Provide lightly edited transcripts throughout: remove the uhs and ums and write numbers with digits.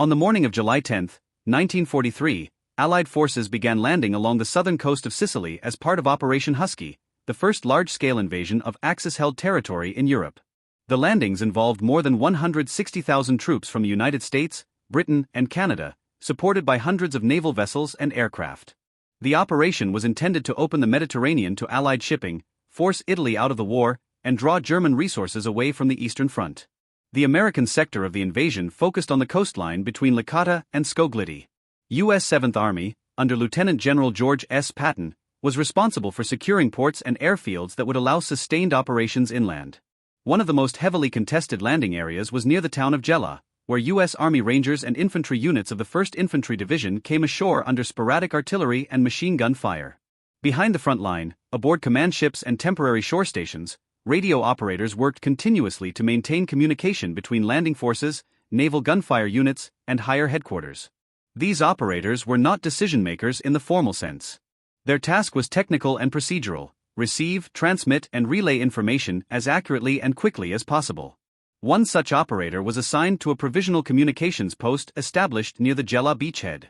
On the morning of July 10, 1943, Allied forces began landing along the southern coast of Sicily as part of Operation Husky, the first large-scale invasion of Axis-held territory in Europe. The landings involved more than 160,000 troops from the United States, Britain, and Canada, supported by hundreds of naval vessels and aircraft. The operation was intended to open the Mediterranean to Allied shipping, force Italy out of the war, and draw German resources away from the Eastern Front. The American sector of the invasion focused on the coastline between Licata and Scogliti. U.S. 7th Army, under Lieutenant General George S. Patton, was responsible for securing ports and airfields that would allow sustained operations inland. One of the most heavily contested landing areas was near the town of Gela, where U.S. Army Rangers and infantry units of the 1st Infantry Division came ashore under sporadic artillery and machine gun fire. Behind the front line, aboard command ships and temporary shore stations, radio operators worked continuously to maintain communication between landing forces, naval gunfire units, and higher headquarters. These operators were not decision-makers in the formal sense. Their task was technical and procedural: receive, transmit, and relay information as accurately and quickly as possible. One such operator was assigned to a provisional communications post established near the Gela beachhead.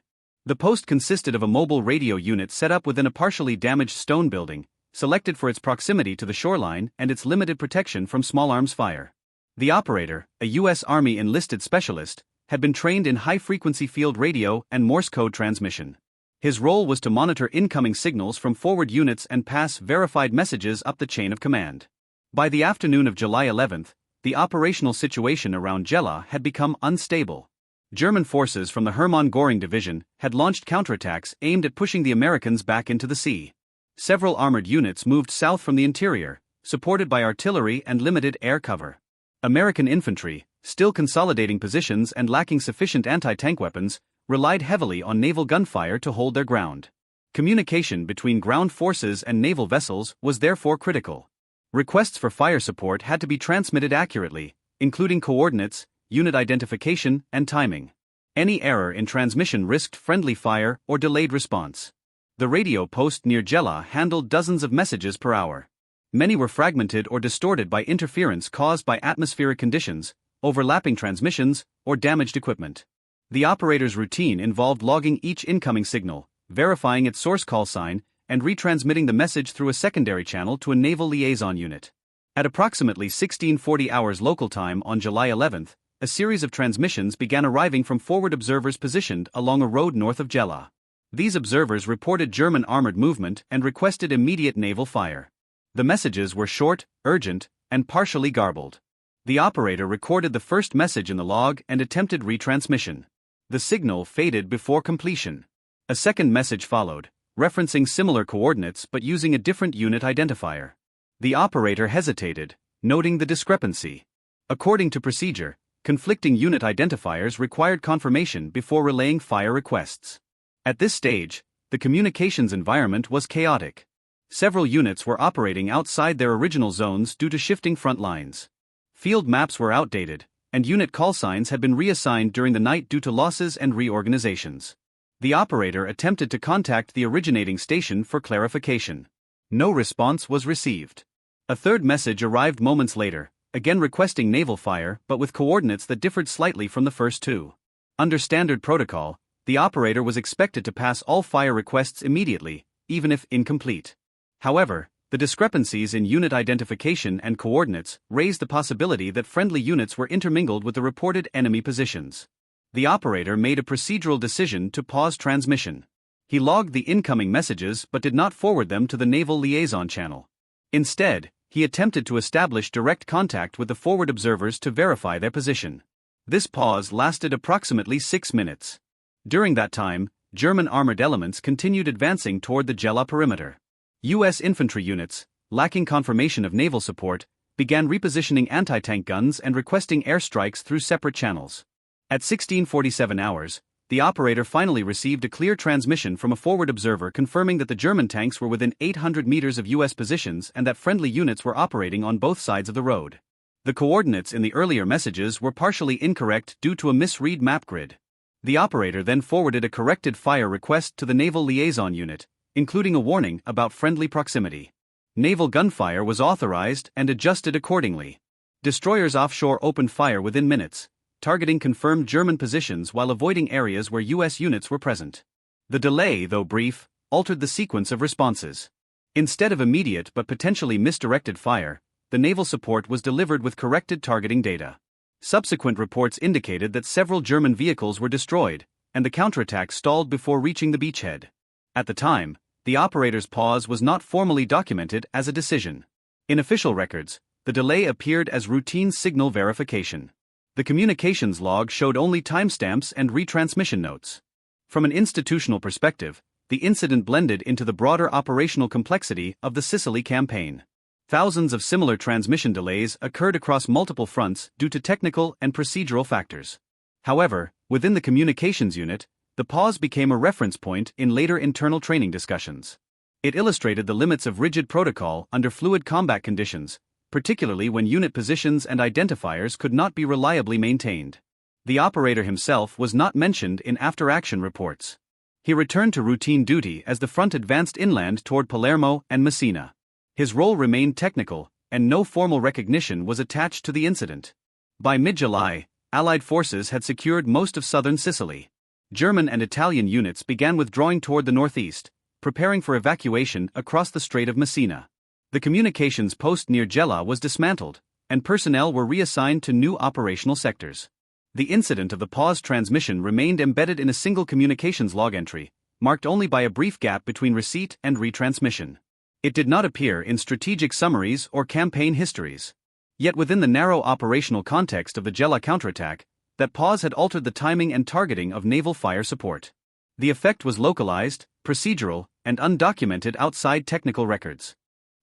The post consisted of a mobile radio unit set up within a partially damaged stone building, selected for its proximity to the shoreline and its limited protection from small arms fire. The operator, a U.S. Army enlisted specialist, had been trained in high-frequency field radio and Morse code transmission. His role was to monitor incoming signals from forward units and pass verified messages up the chain of command. By the afternoon of July 11, the operational situation around Gela had become unstable. German forces from the Hermann Göring Division had launched counterattacks aimed at pushing the Americans back into the sea. Several armored units moved south from the interior, supported by artillery and limited air cover. American infantry, still consolidating positions and lacking sufficient anti-tank weapons, relied heavily on naval gunfire to hold their ground. Communication between ground forces and naval vessels was therefore critical. Requests for fire support had to be transmitted accurately, including coordinates, unit identification, and timing. Any error in transmission risked friendly fire or delayed response. The radio post near Gela handled dozens of messages per hour. Many were fragmented or distorted by interference caused by atmospheric conditions, overlapping transmissions, or damaged equipment. The operator's routine involved logging each incoming signal, verifying its source call sign, and retransmitting the message through a secondary channel to a naval liaison unit. At approximately 1640 hours local time on July 11, a series of transmissions began arriving from forward observers positioned along a road north of Gela. These observers reported German armored movement and requested immediate naval fire. The messages were short, urgent, and partially garbled. The operator recorded the first message in the log and attempted retransmission. The signal faded before completion. A second message followed, referencing similar coordinates but using a different unit identifier. The operator hesitated, noting the discrepancy. According to procedure, conflicting unit identifiers required confirmation before relaying fire requests. At this stage, the communications environment was chaotic. Several units were operating outside their original zones due to shifting front lines. Field maps were outdated, and unit call signs had been reassigned during the night due to losses and reorganizations. The operator attempted to contact the originating station for clarification. No response was received. A third message arrived moments later, again requesting naval fire but with coordinates that differed slightly from the first two. Under standard protocol, the operator was expected to pass all fire requests immediately, even if incomplete. However, the discrepancies in unit identification and coordinates raised the possibility that friendly units were intermingled with the reported enemy positions. The operator made a procedural decision to pause transmission. He logged the incoming messages but did not forward them to the naval liaison channel. Instead, he attempted to establish direct contact with the forward observers to verify their position. This pause lasted approximately 6 minutes. During that time, German armored elements continued advancing toward the Gela perimeter. U.S. infantry units, lacking confirmation of naval support, began repositioning anti-tank guns and requesting airstrikes through separate channels. At 1647 hours, the operator finally received a clear transmission from a forward observer confirming that the German tanks were within 800 meters of U.S. positions and that friendly units were operating on both sides of the road. The coordinates in the earlier messages were partially incorrect due to a misread map grid. The operator then forwarded a corrected fire request to the naval liaison unit, including a warning about friendly proximity. Naval gunfire was authorized and adjusted accordingly. Destroyers offshore opened fire within minutes, targeting confirmed German positions while avoiding areas where US units were present. The delay, though brief, altered the sequence of responses. Instead of immediate but potentially misdirected fire, the naval support was delivered with corrected targeting data. Subsequent reports indicated that several German vehicles were destroyed, and the counterattack stalled before reaching the beachhead. At the time, the operator's pause was not formally documented as a decision. In official records, the delay appeared as routine signal verification. The communications log showed only timestamps and retransmission notes. From an institutional perspective, the incident blended into the broader operational complexity of the Sicily campaign. Thousands of similar transmission delays occurred across multiple fronts due to technical and procedural factors. However, within the communications unit, the pause became a reference point in later internal training discussions. It illustrated the limits of rigid protocol under fluid combat conditions, particularly when unit positions and identifiers could not be reliably maintained. The operator himself was not mentioned in after-action reports. He returned to routine duty as the front advanced inland toward Palermo and Messina. His role remained technical, and no formal recognition was attached to the incident. By mid-July, Allied forces had secured most of southern Sicily. German and Italian units began withdrawing toward the northeast, preparing for evacuation across the Strait of Messina. The communications post near Gela was dismantled, and personnel were reassigned to new operational sectors. The incident of the pause transmission remained embedded in a single communications log entry, marked only by a brief gap between receipt and retransmission. It did not appear in strategic summaries or campaign histories. Yet within the narrow operational context of the Gela counterattack, that pause had altered the timing and targeting of naval fire support. The effect was localized, procedural, and undocumented outside technical records.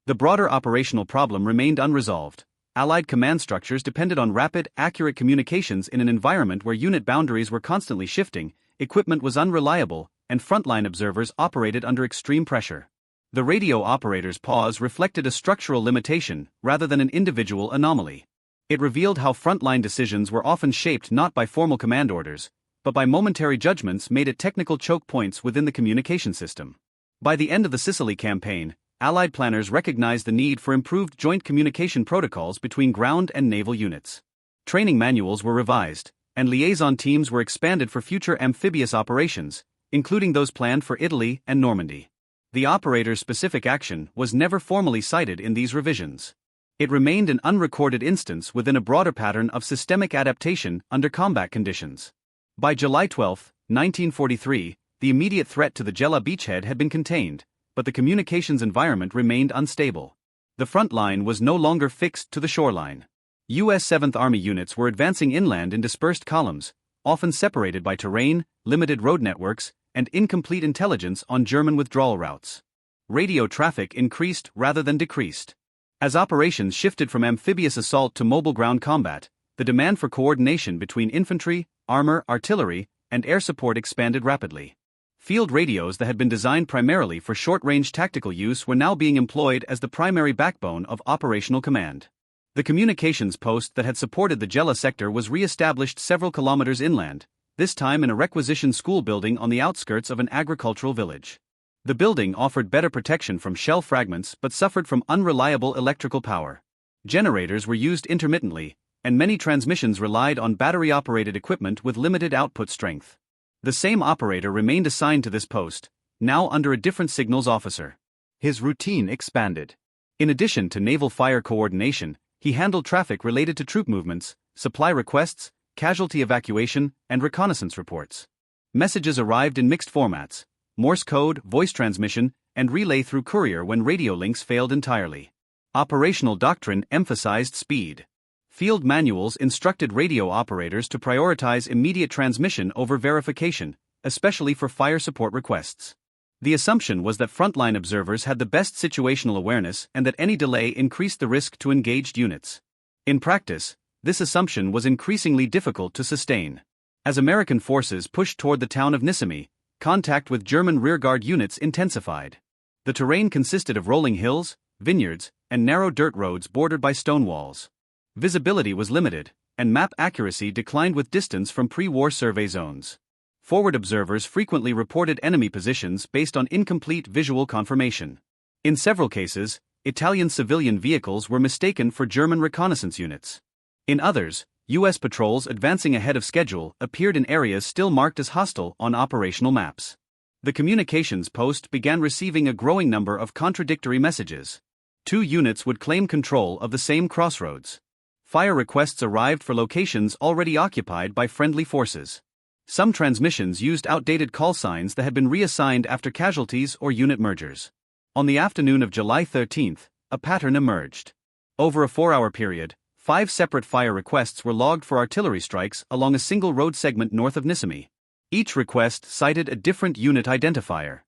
The broader operational problem remained unresolved. Allied command structures depended on rapid, accurate communications in an environment where unit boundaries were constantly shifting, equipment was unreliable, and frontline observers operated under extreme pressure. The radio operator's pause reflected a structural limitation rather than an individual anomaly. It revealed how frontline decisions were often shaped not by formal command orders, but by momentary judgments made at technical choke points within the communication system. By the end of the Sicily campaign, Allied planners recognized the need for improved joint communication protocols between ground and naval units. Training manuals were revised, and liaison teams were expanded for future amphibious operations, including those planned for Italy and Normandy. The operator's specific action was never formally cited in these revisions. It remained an unrecorded instance within a broader pattern of systemic adaptation under combat conditions. By July 12, 1943, the immediate threat to the Gela beachhead had been contained, but the communications environment remained unstable. The front line was no longer fixed to the shoreline. U.S. 7th Army units were advancing inland in dispersed columns, often separated by terrain, limited road networks, and incomplete intelligence on German withdrawal routes. Radio traffic increased rather than decreased. As operations shifted from amphibious assault to mobile ground combat, the demand for coordination between infantry, armor, artillery, and air support expanded rapidly. Field radios that had been designed primarily for short-range tactical use were now being employed as the primary backbone of operational command. The communications post that had supported the Gela sector was re-established several kilometers inland, this time in a requisitioned school building on the outskirts of an agricultural village. The building offered better protection from shell fragments but suffered from unreliable electrical power. Generators were used intermittently, and many transmissions relied on battery-operated equipment with limited output strength. The same operator remained assigned to this post, now under a different signals officer. His routine expanded. In addition to naval fire coordination, he handled traffic related to troop movements, supply requests, casualty evacuation, and reconnaissance reports. Messages arrived in mixed formats: Morse code, voice transmission, and relay through courier when radio links failed entirely. Operational doctrine emphasized speed. Field manuals instructed radio operators to prioritize immediate transmission over verification, especially for fire support requests. The assumption was that frontline observers had the best situational awareness and that any delay increased the risk to engaged units. In practice, this assumption was increasingly difficult to sustain. As American forces pushed toward the town of Nissimi, contact with German rearguard units intensified. The terrain consisted of rolling hills, vineyards, and narrow dirt roads bordered by stone walls. Visibility was limited, and map accuracy declined with distance from pre-war survey zones. Forward observers frequently reported enemy positions based on incomplete visual confirmation. In several cases, Italian civilian vehicles were mistaken for German reconnaissance units. In others, U.S. patrols advancing ahead of schedule appeared in areas still marked as hostile on operational maps. The communications post began receiving a growing number of contradictory messages. Two units would claim control of the same crossroads. Fire requests arrived for locations already occupied by friendly forces. Some transmissions used outdated call signs that had been reassigned after casualties or unit mergers. On the afternoon of July 13, a pattern emerged. Over a 4-hour period, 5 separate fire requests were logged for artillery strikes along a single road segment north of Sicily. Each request cited a different unit identifier.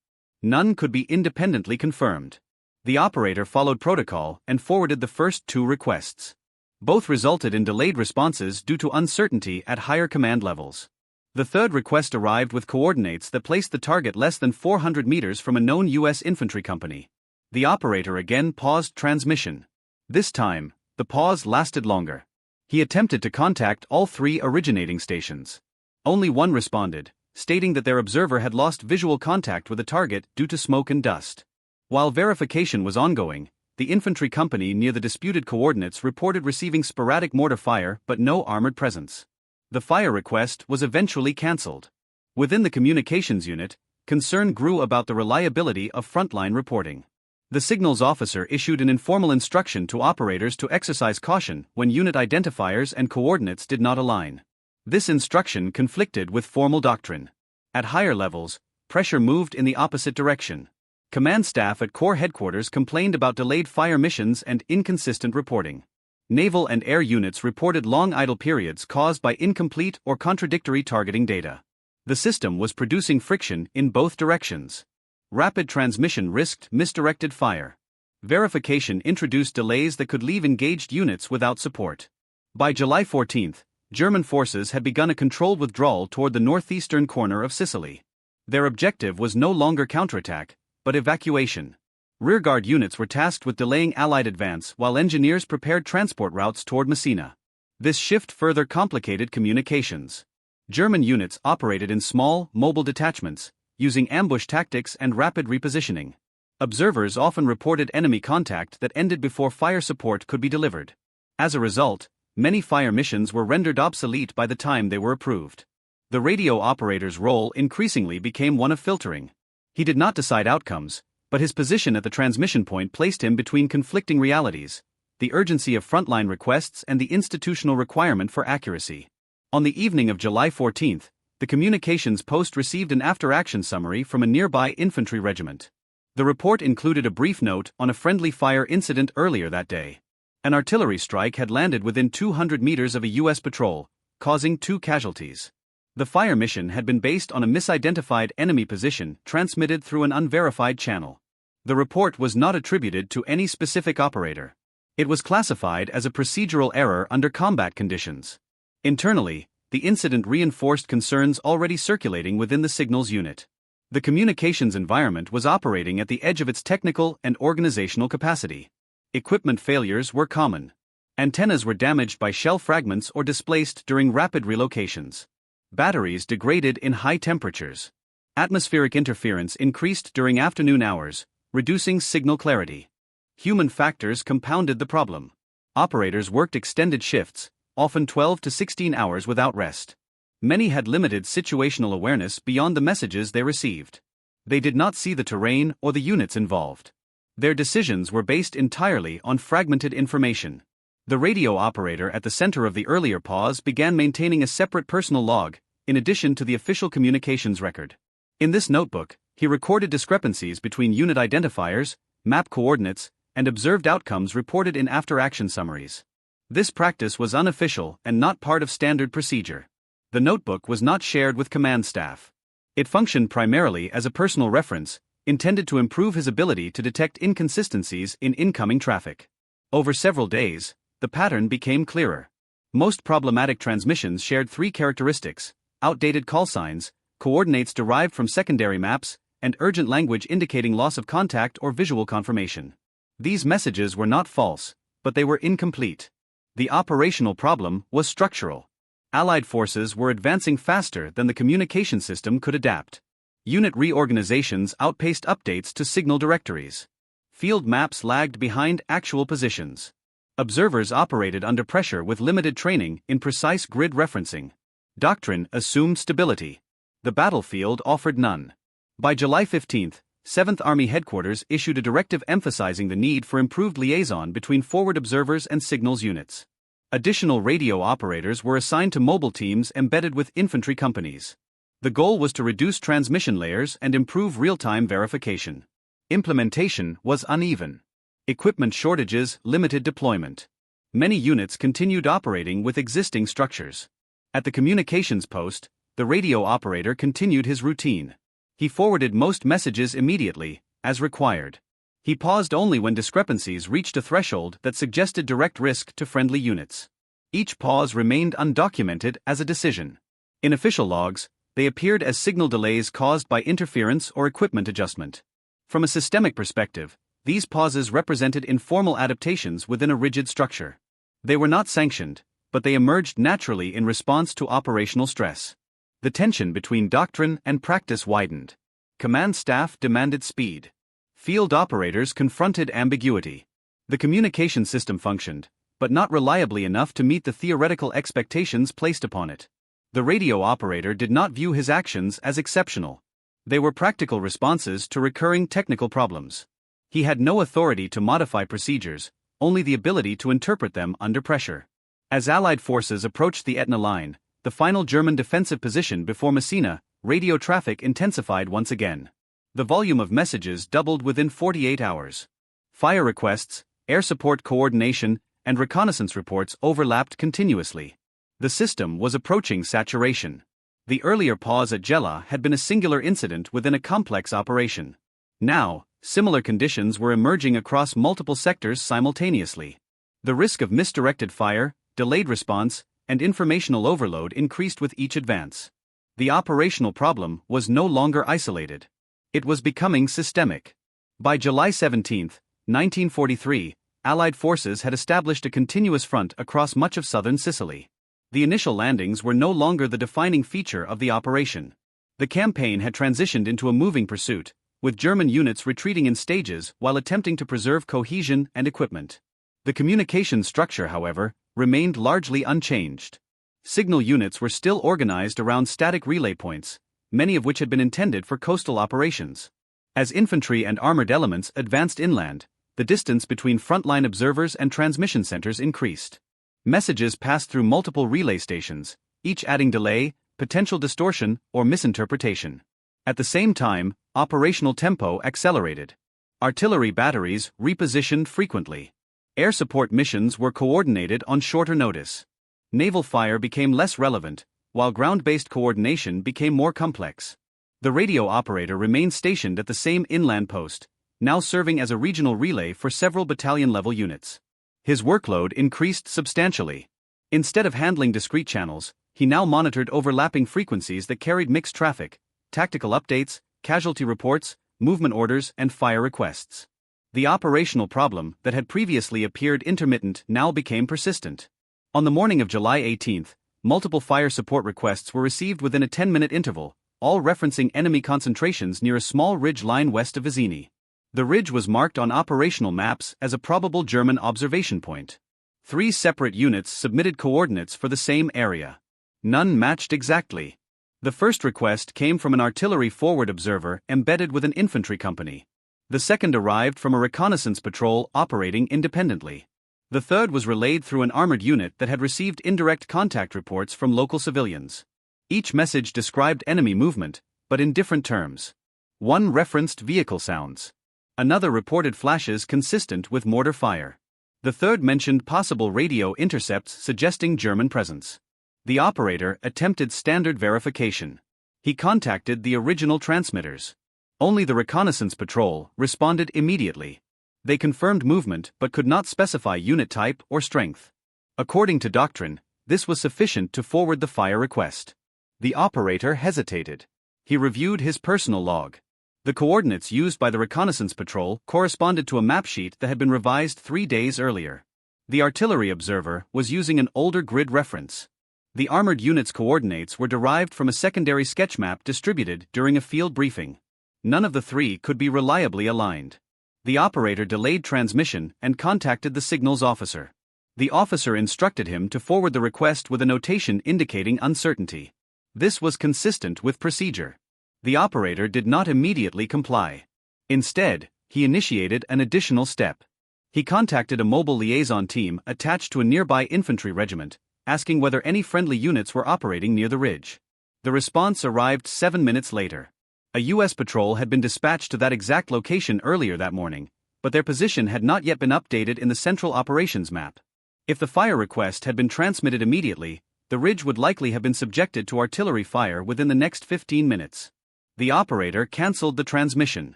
None could be independently confirmed. The operator followed protocol and forwarded the first 2 requests. Both resulted in delayed responses due to uncertainty at higher command levels. The third request arrived with coordinates that placed the target less than 400 meters from a known U.S. infantry company. The operator again paused transmission. This time, the pause lasted longer. He attempted to contact all 3 originating stations. Only one responded, stating that their observer had lost visual contact with the target due to smoke and dust. While verification was ongoing, the infantry company near the disputed coordinates reported receiving sporadic mortar fire but no armored presence. The fire request was eventually cancelled. Within the communications unit, concern grew about the reliability of frontline reporting. The signals officer issued an informal instruction to operators to exercise caution when unit identifiers and coordinates did not align. This instruction conflicted with formal doctrine. At higher levels, pressure moved in the opposite direction. Command staff at Corps headquarters complained about delayed fire missions and inconsistent reporting. Naval and air units reported long idle periods caused by incomplete or contradictory targeting data. The system was producing friction in both directions. Rapid transmission risked misdirected fire. Verification introduced delays that could leave engaged units without support. By July 14, German forces had begun a controlled withdrawal toward the northeastern corner of Sicily. Their objective was no longer counterattack, but evacuation. Rearguard units were tasked with delaying Allied advance while engineers prepared transport routes toward Messina. This shift further complicated communications. German units operated in small, mobile detachments, using ambush tactics and rapid repositioning. Observers often reported enemy contact that ended before fire support could be delivered. As a result, many fire missions were rendered obsolete by the time they were approved. The radio operator's role increasingly became one of filtering. He did not decide outcomes, but his position at the transmission point placed him between conflicting realities: the urgency of frontline requests and the institutional requirement for accuracy. On the evening of July 14, the communications post received an after-action summary from a nearby infantry regiment. The report included a brief note on a friendly fire incident earlier that day. An artillery strike had landed within 200 meters of a U.S. patrol, causing 2 casualties. The fire mission had been based on a misidentified enemy position transmitted through an unverified channel. The report was not attributed to any specific operator. It was classified as a procedural error under combat conditions. Internally, the incident reinforced concerns already circulating within the signals unit. The communications environment was operating at the edge of its technical and organizational capacity. Equipment failures were common. Antennas were damaged by shell fragments or displaced during rapid relocations. Batteries degraded in high temperatures. Atmospheric interference increased during afternoon hours, reducing signal clarity. Human factors compounded the problem. Operators worked extended shifts, often 12 to 16 hours without rest. Many had limited situational awareness beyond the messages they received. They did not see the terrain or the units involved. Their decisions were based entirely on fragmented information. The radio operator at the center of the earlier pause began maintaining a separate personal log, in addition to the official communications record. In this notebook, he recorded discrepancies between unit identifiers, map coordinates, and observed outcomes reported in after-action summaries. This practice was unofficial and not part of standard procedure. The notebook was not shared with command staff. It functioned primarily as a personal reference, intended to improve his ability to detect inconsistencies in incoming traffic. Over several days, the pattern became clearer. Most problematic transmissions shared 3 characteristics: outdated call signs, coordinates derived from secondary maps, and urgent language indicating loss of contact or visual confirmation. These messages were not false, but they were incomplete. The operational problem was structural. Allied forces were advancing faster than the communication system could adapt. Unit reorganizations outpaced updates to signal directories. Field maps lagged behind actual positions. Observers operated under pressure with limited training in precise grid referencing. Doctrine assumed stability. The battlefield offered none. By July 15, 7th Army Headquarters issued a directive emphasizing the need for improved liaison between forward observers and signals units. Additional radio operators were assigned to mobile teams embedded with infantry companies. The goal was to reduce transmission layers and improve real-time verification. Implementation was uneven. Equipment shortages limited deployment. Many units continued operating with existing structures. At the communications post, the radio operator continued his routine. He forwarded most messages immediately, as required. He paused only when discrepancies reached a threshold that suggested direct risk to friendly units. Each pause remained undocumented as a decision. In official logs, they appeared as signal delays caused by interference or equipment adjustment. From a systemic perspective, these pauses represented informal adaptations within a rigid structure. They were not sanctioned, but they emerged naturally in response to operational stress. The tension between doctrine and practice widened. Command staff demanded speed. Field operators confronted ambiguity. The communication system functioned, but not reliably enough to meet the theoretical expectations placed upon it. The radio operator did not view his actions as exceptional. They were practical responses to recurring technical problems. He had no authority to modify procedures, only the ability to interpret them under pressure. As Allied forces approached the Etna line, the final German defensive position before Messina, radio traffic intensified once again. The volume of messages doubled within 48 hours. Fire requests, air support coordination, and reconnaissance reports overlapped continuously. The system was approaching saturation. The earlier pause at Gela had been a singular incident within a complex operation. Now, similar conditions were emerging across multiple sectors simultaneously. The risk of misdirected fire, delayed response, and informational overload increased with each advance. The operational problem was no longer isolated. It was becoming systemic. By July 17, 1943, Allied forces had established a continuous front across much of southern Sicily. The initial landings were no longer the defining feature of the operation. The campaign had transitioned into a moving pursuit, with German units retreating in stages while attempting to preserve cohesion and equipment. The communication structure, however, remained largely unchanged. Signal units were still organized around static relay points, many of which had been intended for coastal operations. As infantry and armored elements advanced inland, the distance between frontline observers and transmission centers increased. Messages passed through multiple relay stations, each adding delay, potential distortion, or misinterpretation. At the same time, operational tempo accelerated. Artillery batteries repositioned frequently. Air support missions were coordinated on shorter notice. Naval fire became less relevant, while ground-based coordination became more complex. The radio operator remained stationed at the same inland post, now serving as a regional relay for several battalion-level units. His workload increased substantially. Instead of handling discrete channels, he now monitored overlapping frequencies that carried mixed traffic, tactical updates, casualty reports, movement orders, and fire requests. The operational problem that had previously appeared intermittent now became persistent. On the morning of July 18, multiple fire support requests were received within a 10-minute interval, all referencing enemy concentrations near a small ridge line west of Vizzini. The ridge was marked on operational maps as a probable German observation point. 3 separate units submitted coordinates for the same area. None matched exactly. The first request came from an artillery forward observer embedded with an infantry company. The second arrived from a reconnaissance patrol operating independently. The third was relayed through an armored unit that had received indirect contact reports from local civilians. Each message described enemy movement, but in different terms. One referenced vehicle sounds. Another reported flashes consistent with mortar fire. The third mentioned possible radio intercepts suggesting German presence. The operator attempted standard verification. He contacted the original transmitters. Only the reconnaissance patrol responded immediately. They confirmed movement but could not specify unit type or strength. According to doctrine, this was sufficient to forward the fire request. The operator hesitated. He reviewed his personal log. The coordinates used by the reconnaissance patrol corresponded to a map sheet that had been revised 3 days earlier. The artillery observer was using an older grid reference. The armored unit's coordinates were derived from a secondary sketch map distributed during a field briefing. None of the 3 could be reliably aligned. The operator delayed transmission and contacted the signals officer. The officer instructed him to forward the request with a notation indicating uncertainty. This was consistent with procedure. The operator did not immediately comply. Instead, he initiated an additional step. He contacted a mobile liaison team attached to a nearby infantry regiment, asking whether any friendly units were operating near the ridge. The response arrived 7 minutes later. A U.S. patrol had been dispatched to that exact location earlier that morning, but their position had not yet been updated in the central operations map. If the fire request had been transmitted immediately, the ridge would likely have been subjected to artillery fire within the next 15 minutes. The operator cancelled the transmission.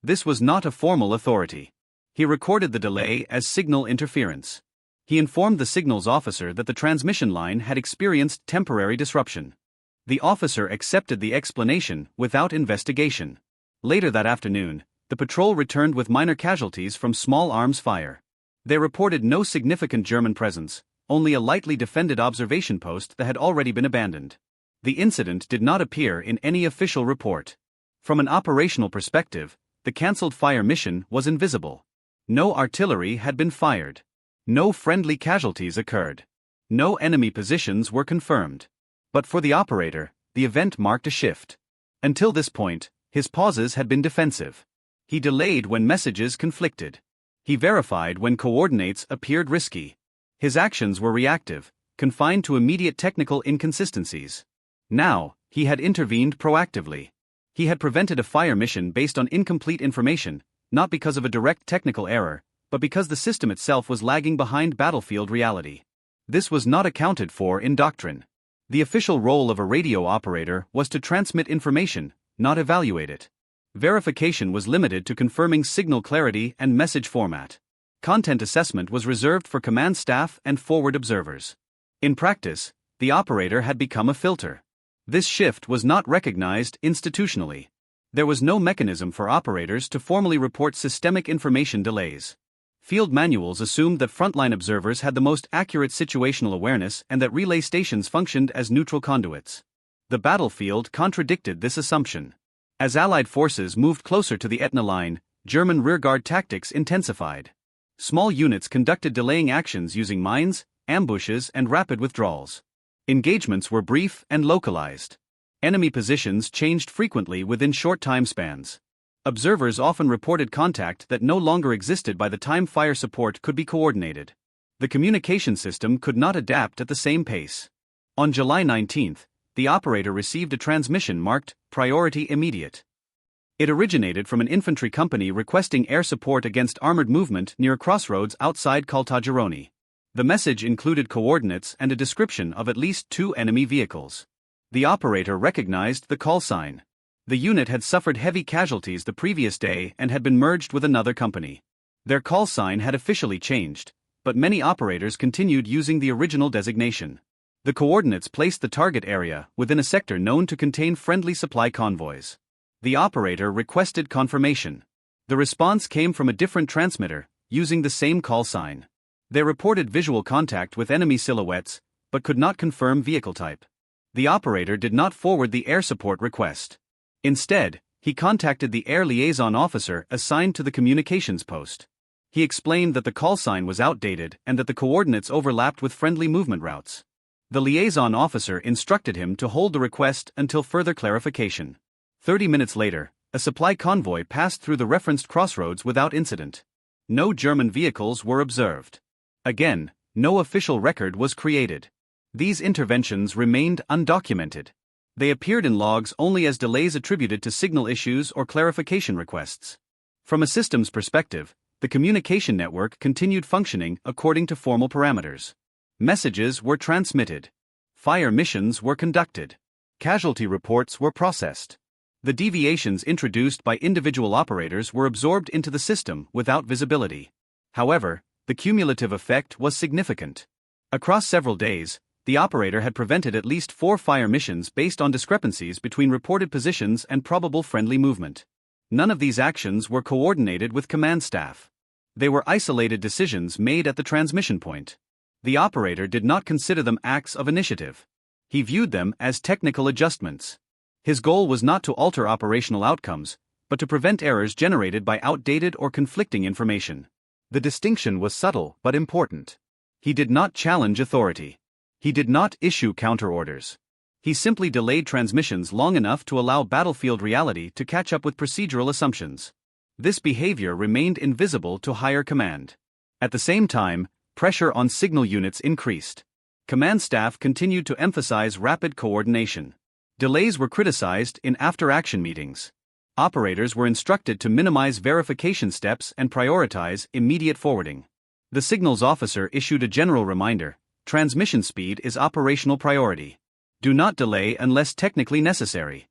This was not a formal authority. He recorded the delay as signal interference. He informed the signals officer that the transmission line had experienced temporary disruption. The officer accepted the explanation without investigation. Later that afternoon, the patrol returned with minor casualties from small arms fire. They reported no significant German presence, only a lightly defended observation post that had already been abandoned. The incident did not appear in any official report. From an operational perspective, the cancelled fire mission was invisible. No artillery had been fired. No friendly casualties occurred. No enemy positions were confirmed. But for the operator, the event marked a shift. Until this point, his pauses had been defensive. He delayed when messages conflicted. He verified when coordinates appeared risky. His actions were reactive, confined to immediate technical inconsistencies. Now, he had intervened proactively. He had prevented a fire mission based on incomplete information, not because of a direct technical error, but because the system itself was lagging behind battlefield reality. This was not accounted for in doctrine. The official role of a radio operator was to transmit information, not evaluate it. Verification was limited to confirming signal clarity and message format. Content assessment was reserved for command staff and forward observers. In practice, the operator had become a filter. This shift was not recognized institutionally. There was no mechanism for operators to formally report systemic information delays. Field manuals assumed that frontline observers had the most accurate situational awareness and that relay stations functioned as neutral conduits. The battlefield contradicted this assumption. As Allied forces moved closer to the Etna line, German rearguard tactics intensified. Small units conducted delaying actions using mines, ambushes, and rapid withdrawals. Engagements were brief and localized. Enemy positions changed frequently within short time spans. Observers often reported contact that no longer existed by the time fire support could be coordinated. The communication system could not adapt at the same pace. On July 19, the operator received a transmission marked "Priority Immediate." It originated from an infantry company requesting air support against armored movement near a crossroads outside Caltagirone. The message included coordinates and a description of at least 2 enemy vehicles. The operator recognized the call sign. The unit had suffered heavy casualties the previous day and had been merged with another company. Their call sign had officially changed, but many operators continued using the original designation. The coordinates placed the target area within a sector known to contain friendly supply convoys. The operator requested confirmation. The response came from a different transmitter, using the same call sign. They reported visual contact with enemy silhouettes, but could not confirm vehicle type. The operator did not forward the air support request. Instead, he contacted the air liaison officer assigned to the communications post. He explained that the call sign was outdated and that the coordinates overlapped with friendly movement routes. The liaison officer instructed him to hold the request until further clarification. 30 minutes later, a supply convoy passed through the referenced crossroads without incident. No German vehicles were observed. Again, no official record was created. These interventions remained undocumented. They appeared in logs only as delays attributed to signal issues or clarification requests. From a systems perspective, the communication network continued functioning according to formal parameters. Messages were transmitted. Fire missions were conducted. Casualty reports were processed. The deviations introduced by individual operators were absorbed into the system without visibility. However, the cumulative effect was significant. Across several days, the operator had prevented at least 4 fire missions based on discrepancies between reported positions and probable friendly movement. None of these actions were coordinated with command staff. They were isolated decisions made at the transmission point. The operator did not consider them acts of initiative. He viewed them as technical adjustments. His goal was not to alter operational outcomes, but to prevent errors generated by outdated or conflicting information. The distinction was subtle but important. He did not challenge authority. He did not issue counter-orders. He simply delayed transmissions long enough to allow battlefield reality to catch up with procedural assumptions. This behavior remained invisible to higher command. At the same time, pressure on signal units increased. Command staff continued to emphasize rapid coordination. Delays were criticized in after-action meetings. Operators were instructed to minimize verification steps and prioritize immediate forwarding. The signals officer issued a general reminder: transmission speed is operational priority. Do not delay unless technically necessary.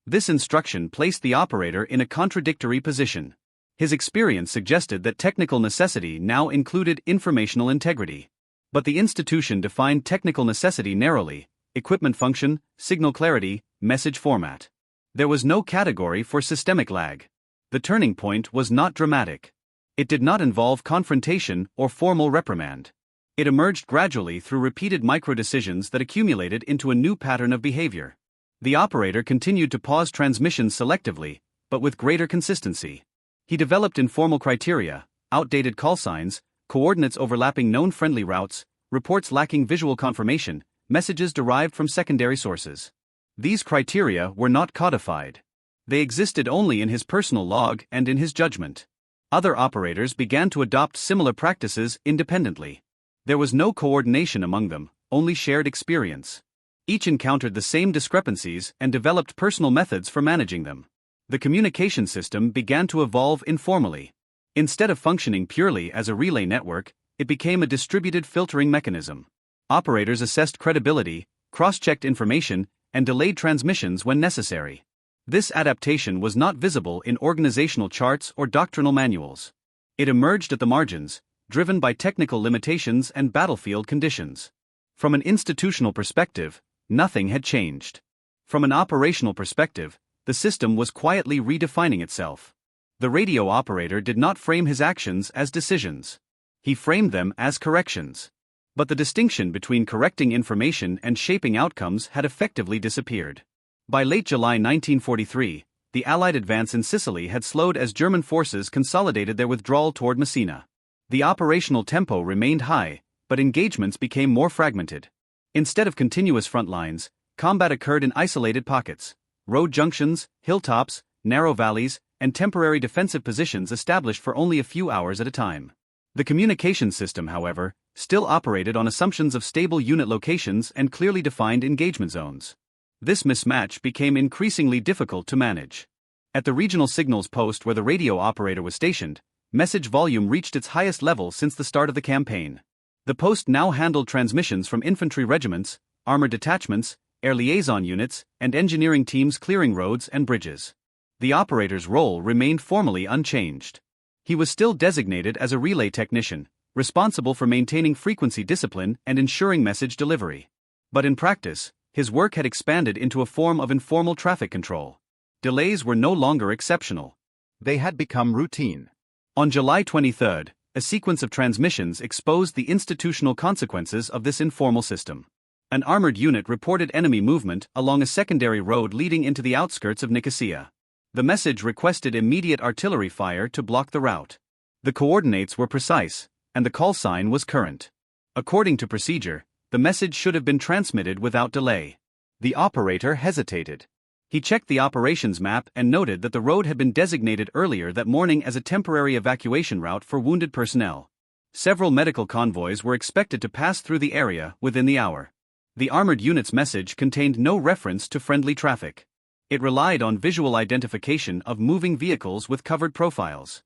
This instruction placed the operator in a contradictory position. His experience suggested that technical necessity now included informational integrity. But the institution defined technical necessity narrowly: equipment function, signal clarity, message format. There was no category for systemic lag. The turning point was not dramatic. It did not involve confrontation or formal reprimand. It emerged gradually through repeated micro-decisions that accumulated into a new pattern of behavior. The operator continued to pause transmissions selectively, but with greater consistency. He developed informal criteria: outdated call signs, coordinates overlapping known friendly routes, reports lacking visual confirmation, messages derived from secondary sources. These criteria were not codified. They existed only in his personal log and in his judgment. Other operators began to adopt similar practices independently. There was no coordination among them, only shared experience. Each encountered the same discrepancies and developed personal methods for managing them. The communication system began to evolve informally. Instead of functioning purely as a relay network, it became a distributed filtering mechanism. Operators assessed credibility, cross-checked information, and delayed transmissions when necessary. This adaptation was not visible in organizational charts or doctrinal manuals. It emerged at the margins, driven by technical limitations and battlefield conditions. From an institutional perspective, nothing had changed. From an operational perspective, the system was quietly redefining itself. The radio operator did not frame his actions as decisions. He framed them as corrections. But the distinction between correcting information and shaping outcomes had effectively disappeared. By late July 1943, the Allied advance in Sicily had slowed as German forces consolidated their withdrawal toward Messina. The operational tempo remained high, but engagements became more fragmented. Instead of continuous front lines, combat occurred in isolated pockets: road junctions, hilltops, narrow valleys, and temporary defensive positions established for only a few hours at a time. The communication system, however, still operated on assumptions of stable unit locations and clearly defined engagement zones. This mismatch became increasingly difficult to manage. At the regional signals post where the radio operator was stationed, message volume reached its highest level since the start of the campaign. The post now handled transmissions from infantry regiments, armored detachments, air liaison units, and engineering teams clearing roads and bridges. The operator's role remained formally unchanged. He was still designated as a relay technician, responsible for maintaining frequency discipline and ensuring message delivery. But in practice, his work had expanded into a form of informal traffic control. Delays were no longer exceptional. They had become routine. On July 23, a sequence of transmissions exposed the institutional consequences of this informal system. An armored unit reported enemy movement along a secondary road leading into the outskirts of Nicosia. The message requested immediate artillery fire to block the route. The coordinates were precise, and the call sign was current. According to procedure, the message should have been transmitted without delay. The operator hesitated. He checked the operations map and noted that the road had been designated earlier that morning as a temporary evacuation route for wounded personnel. Several medical convoys were expected to pass through the area within the hour. The armored unit's message contained no reference to friendly traffic. It relied on visual identification of moving vehicles with covered profiles.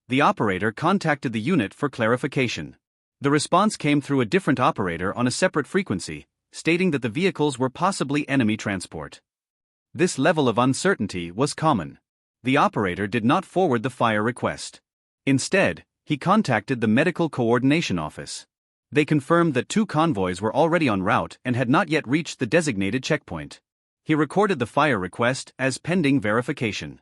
The operator contacted the unit for clarification. The response came through a different operator on a separate frequency, stating that the vehicles were possibly enemy transport. This level of uncertainty was common. The operator did not forward the fire request. Instead, he contacted the Medical Coordination Office. They confirmed that 2 convoys were already en route and had not yet reached the designated checkpoint. He recorded the fire request as pending verification.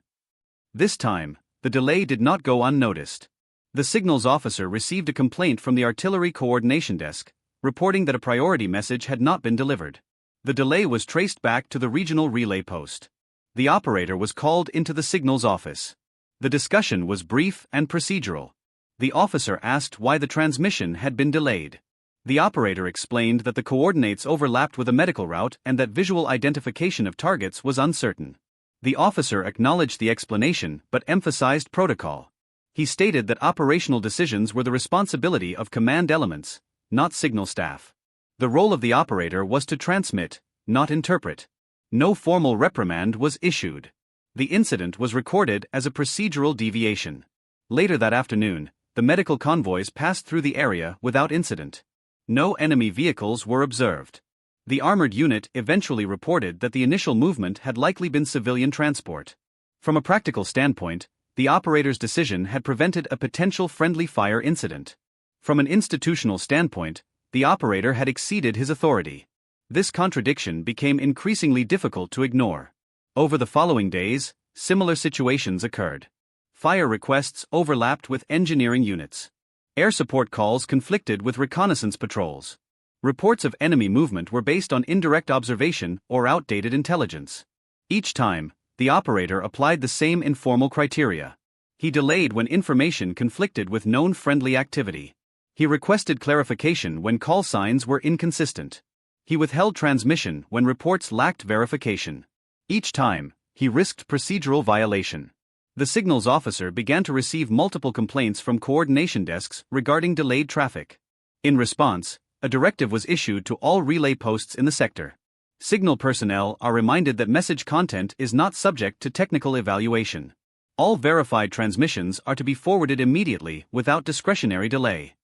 This time, the delay did not go unnoticed. The signals officer received a complaint from the Artillery Coordination Desk, reporting that a priority message had not been delivered. The delay was traced back to the regional relay post. The operator was called into the signals office. The discussion was brief and procedural. The officer asked why the transmission had been delayed. The operator explained that the coordinates overlapped with a medical route and that visual identification of targets was uncertain. The officer acknowledged the explanation but emphasized protocol. He stated that operational decisions were the responsibility of command elements, not signal staff. The role of the operator was to transmit, not interpret. No formal reprimand was issued. The incident was recorded as a procedural deviation. Later that afternoon, the medical convoys passed through the area without incident. No enemy vehicles were observed. The armored unit eventually reported that the initial movement had likely been civilian transport. From a practical standpoint, the operator's decision had prevented a potential friendly fire incident. From an institutional standpoint, the operator had exceeded his authority. This contradiction became increasingly difficult to ignore. Over the following days, similar situations occurred. Fire requests overlapped with engineering units. Air support calls conflicted with reconnaissance patrols. Reports of enemy movement were based on indirect observation or outdated intelligence. Each time, the operator applied the same informal criteria. He delayed when information conflicted with known friendly activity. He requested clarification when call signs were inconsistent. He withheld transmission when reports lacked verification. Each time, he risked procedural violation. The signals officer began to receive multiple complaints from coordination desks regarding delayed traffic. In response, a directive was issued to all relay posts in the sector. Signal personnel are reminded that message content is not subject to technical evaluation. All verified transmissions are to be forwarded immediately without discretionary delay.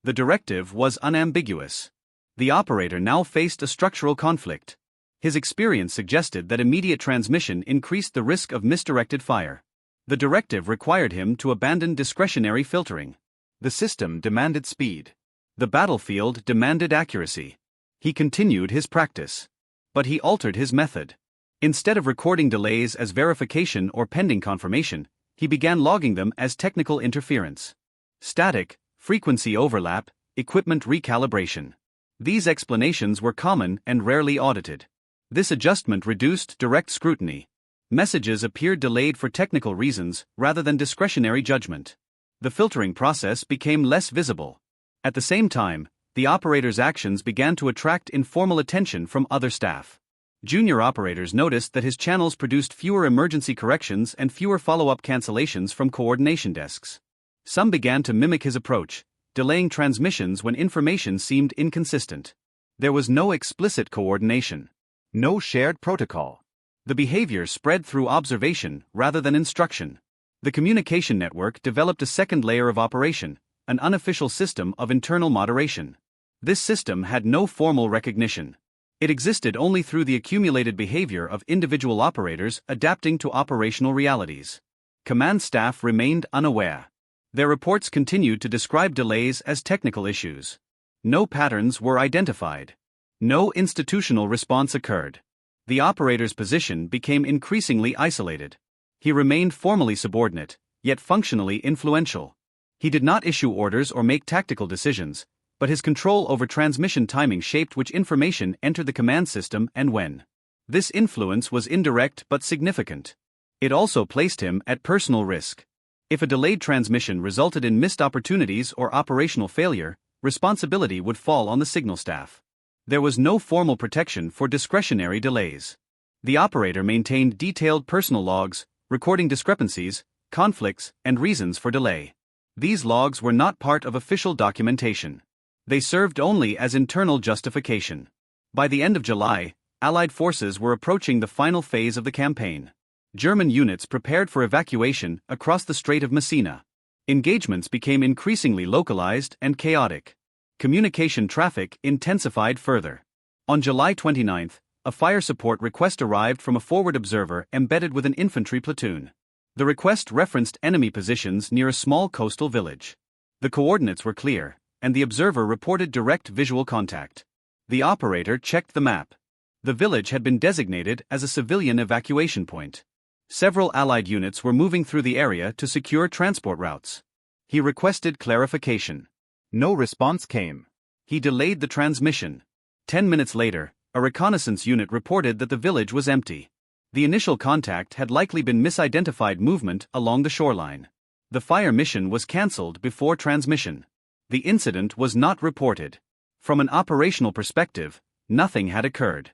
The directive was unambiguous. The operator now faced a structural conflict. His experience suggested that immediate transmission increased the risk of misdirected fire. The directive required him to abandon discretionary filtering. The system demanded speed. The battlefield demanded accuracy. He continued his practice. But he altered his method. Instead of recording delays as verification or pending confirmation, he began logging them as technical interference. Static, frequency overlap, equipment recalibration. These explanations were common and rarely audited. This adjustment reduced direct scrutiny. Messages appeared delayed for technical reasons rather than discretionary judgment. The filtering process became less visible. At the same time, the operator's actions began to attract informal attention from other staff. Junior operators noticed that his channels produced fewer emergency corrections and fewer follow-up cancellations from coordination desks. Some began to mimic his approach, delaying transmissions when information seemed inconsistent. There was no explicit coordination. No shared protocol. The behavior spread through observation rather than instruction. The communication network developed a second layer of operation, an unofficial system of internal moderation. This system had no formal recognition. It existed only through the accumulated behavior of individual operators adapting to operational realities. Command staff remained unaware. Their reports continued to describe delays as technical issues. No patterns were identified. No institutional response occurred. The operator's position became increasingly isolated. He remained formally subordinate, yet functionally influential. He did not issue orders or make tactical decisions, but his control over transmission timing shaped which information entered the command system and when. This influence was indirect but significant. It also placed him at personal risk. If a delayed transmission resulted in missed opportunities or operational failure, responsibility would fall on the signal staff. There was no formal protection for discretionary delays. The operator maintained detailed personal logs, recording discrepancies, conflicts, and reasons for delay. These logs were not part of official documentation. They served only as internal justification. By the end of July, Allied forces were approaching the final phase of the campaign. German units prepared for evacuation across the Strait of Messina. Engagements became increasingly localized and chaotic. Communication traffic intensified further. On July 29, a fire support request arrived from a forward observer embedded with an infantry platoon. The request referenced enemy positions near a small coastal village. The coordinates were clear, and the observer reported direct visual contact. The operator checked the map. The village had been designated as a civilian evacuation point. Several Allied units were moving through the area to secure transport routes. He requested clarification. No response came. He delayed the transmission. 10 minutes later, a reconnaissance unit reported that the village was empty. The initial contact had likely been misidentified movement along the shoreline. The fire mission was cancelled before transmission. The incident was not reported. From an operational perspective, nothing had occurred.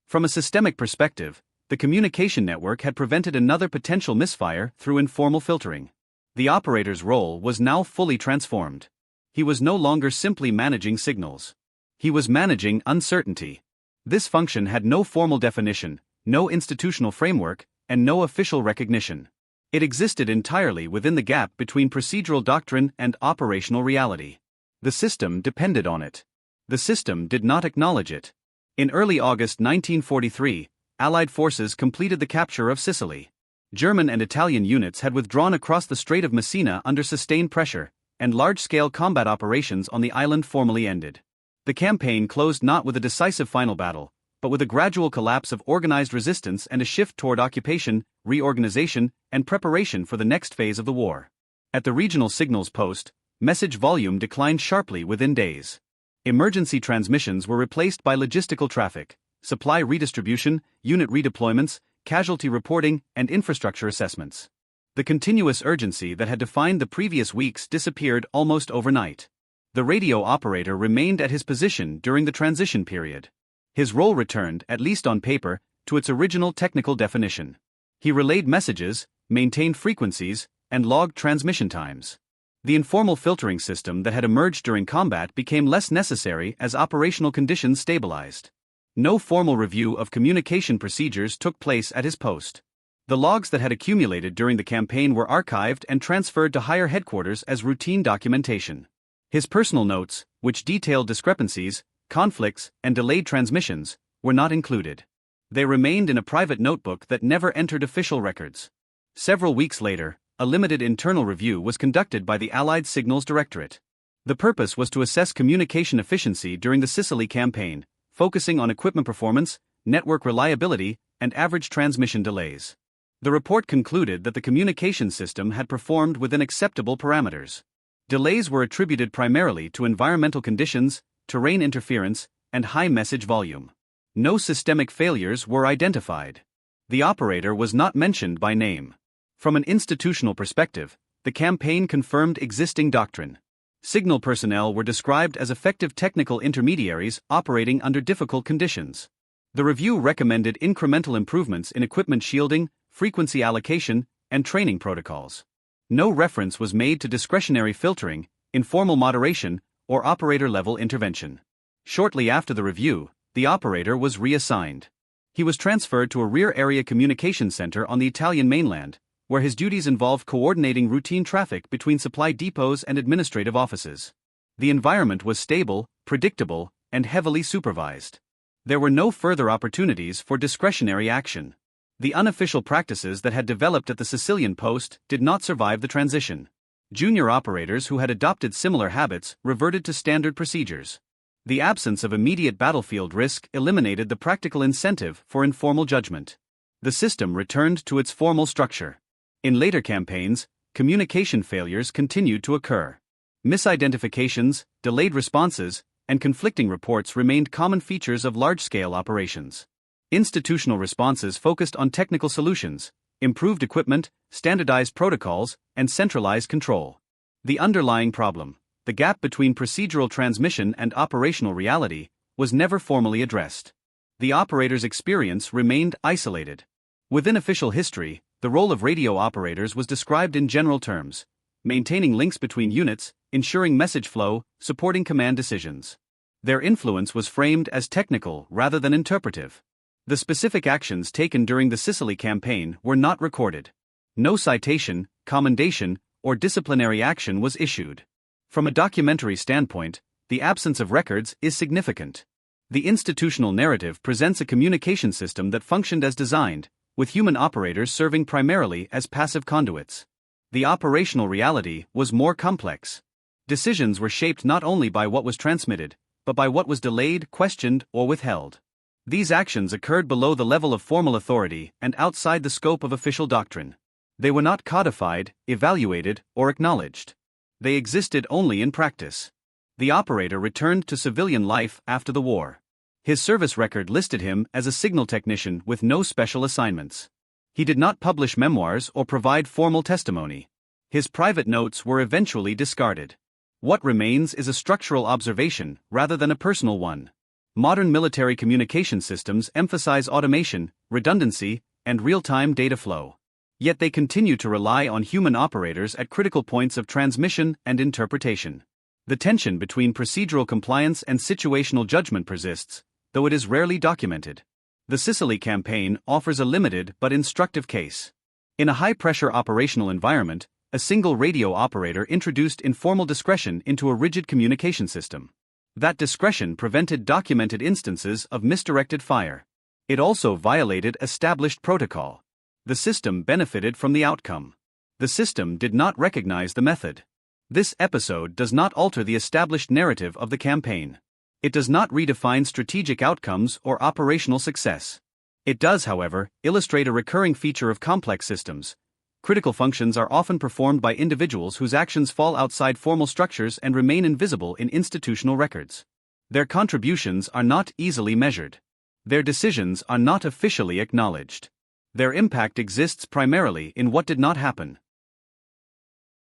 From a systemic perspective, the communication network had prevented another potential misfire through informal filtering. The operator's role was now fully transformed. He was no longer simply managing signals. He was managing uncertainty. This function had no formal definition, no institutional framework, and no official recognition. It existed entirely within the gap between procedural doctrine and operational reality. The system depended on it. The system did not acknowledge it. In early August 1943, Allied forces completed the capture of Sicily. German and Italian units had withdrawn across the Strait of Messina under sustained pressure, and large-scale combat operations on the island formally ended. The campaign closed not with a decisive final battle, but with a gradual collapse of organized resistance and a shift toward occupation, reorganization, and preparation for the next phase of the war. At the regional signals post, message volume declined sharply within days. Emergency transmissions were replaced by logistical traffic, supply redistribution, unit redeployments, casualty reporting, and infrastructure assessments. The continuous urgency that had defined the previous weeks disappeared almost overnight. The radio operator remained at his position during the transition period. His role returned, at least on paper, to its original technical definition. He relayed messages, maintained frequencies, and logged transmission times. The informal filtering system that had emerged during combat became less necessary as operational conditions stabilized. No formal review of communication procedures took place at his post. The logs that had accumulated during the campaign were archived and transferred to higher headquarters as routine documentation. His personal notes, which detailed discrepancies, conflicts, and delayed transmissions, were not included. They remained in a private notebook that never entered official records. Several weeks later, a limited internal review was conducted by the Allied Signals Directorate. The purpose was to assess communication efficiency during the Sicily campaign, focusing on equipment performance, network reliability, and average transmission delays. The report concluded that the communication system had performed within acceptable parameters. Delays were attributed primarily to environmental conditions, terrain interference, and high message volume. No systemic failures were identified. The operator was not mentioned by name. From an institutional perspective, the campaign confirmed existing doctrine. Signal personnel were described as effective technical intermediaries operating under difficult conditions. The review recommended incremental improvements in equipment shielding, frequency allocation, and training protocols. No reference was made to discretionary filtering, informal moderation, or operator-level intervention. Shortly after the review, the operator was reassigned. He was transferred to a rear area communication center on the Italian mainland, where his duties involved coordinating routine traffic between supply depots and administrative offices. The environment was stable, predictable, and heavily supervised. There were no further opportunities for discretionary action. The unofficial practices that had developed at the Sicilian post did not survive the transition. Junior operators who had adopted similar habits reverted to standard procedures. The absence of immediate battlefield risk eliminated the practical incentive for informal judgment. The system returned to its formal structure. In later campaigns, communication failures continued to occur. Misidentifications, delayed responses, and conflicting reports remained common features of large-scale operations. Institutional responses focused on technical solutions, improved equipment, standardized protocols, and centralized control. The underlying problem, the gap between procedural transmission and operational reality, was never formally addressed. The operator's experience remained isolated. Within official history, the role of radio operators was described in general terms: maintaining links between units, ensuring message flow, supporting command decisions. Their influence was framed as technical rather than interpretive. The specific actions taken during the Sicily campaign were not recorded. No citation, commendation, or disciplinary action was issued. From a documentary standpoint, the absence of records is significant. The institutional narrative presents a communication system that functioned as designed, with human operators serving primarily as passive conduits. The operational reality was more complex. Decisions were shaped not only by what was transmitted, but by what was delayed, questioned, or withheld. These actions occurred below the level of formal authority and outside the scope of official doctrine. They were not codified, evaluated, or acknowledged. They existed only in practice. The operator returned to civilian life after the war. His service record listed him as a signal technician with no special assignments. He did not publish memoirs or provide formal testimony. His private notes were eventually discarded. What remains is a structural observation rather than a personal one. Modern military communication systems emphasize automation, redundancy, and real-time data flow. Yet they continue to rely on human operators at critical points of transmission and interpretation. The tension between procedural compliance and situational judgment persists, though it is rarely documented. The Sicily campaign offers a limited but instructive case. In a high-pressure operational environment, a single radio operator introduced informal discretion into a rigid communication system. That discretion prevented documented instances of misdirected fire. It also violated established protocol. The system benefited from the outcome. The system did not recognize the method. This episode does not alter the established narrative of the campaign. It does not redefine strategic outcomes or operational success. It does, however, illustrate a recurring feature of complex systems. Critical functions are often performed by individuals whose actions fall outside formal structures and remain invisible in institutional records. Their contributions are not easily measured. Their decisions are not officially acknowledged. Their impact exists primarily in what did not happen.